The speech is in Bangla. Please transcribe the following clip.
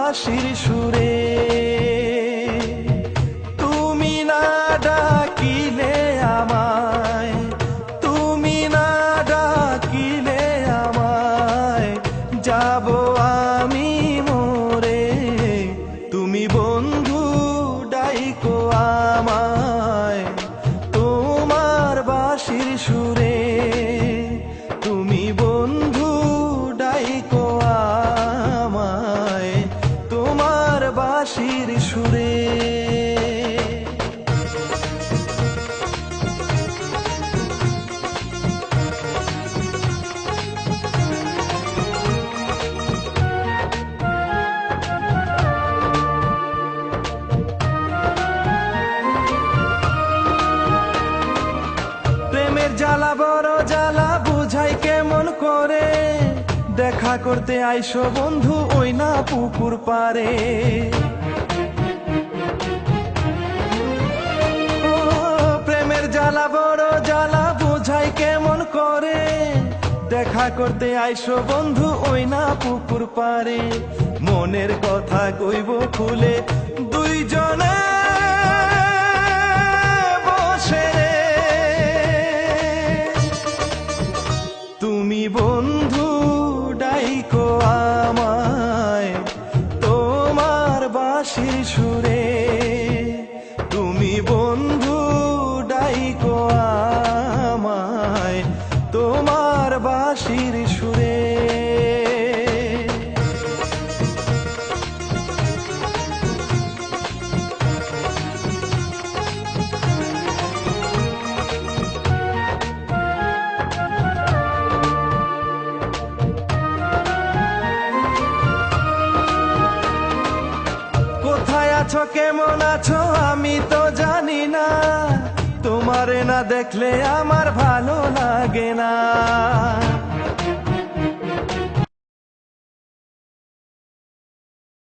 বাঁশির সুরে। তুমি না ডাকিলে আমায়, তুমি না ডাকিলে আমায়, যাব আমি মরে। তুমি বন্ধু ডাইকো আমায় তোমার বাঁশির সুরে। তুমি বন্ধু ডাইকো আমায় তোমার বাঁশির সুরে। প্রেমের জ্বালা বড় জ্বালা বুঝাই কেমন করে, দেখা করতে আইসো বন্ধু ওই না পুকুর পারে। ও প্রেমের জ্বালা বড় জ্বালা বুঝাই কেমন করে, দেখা করতে আইসো বন্ধু ওই না পুকুর পারে। মনের কথা কইব খুলে দুইজনে বসে। তুমি বন্ধু ডাইকো আমায় তোমার বাঁশির সুরে। তুমি বন্ধু ডাইকো আমায় তোমার বাঁশির সুরে। কোথায় আছো কেমন আছো আমি তো জানি না, তোমারে না দেখলে আমার ভালো লাগে না।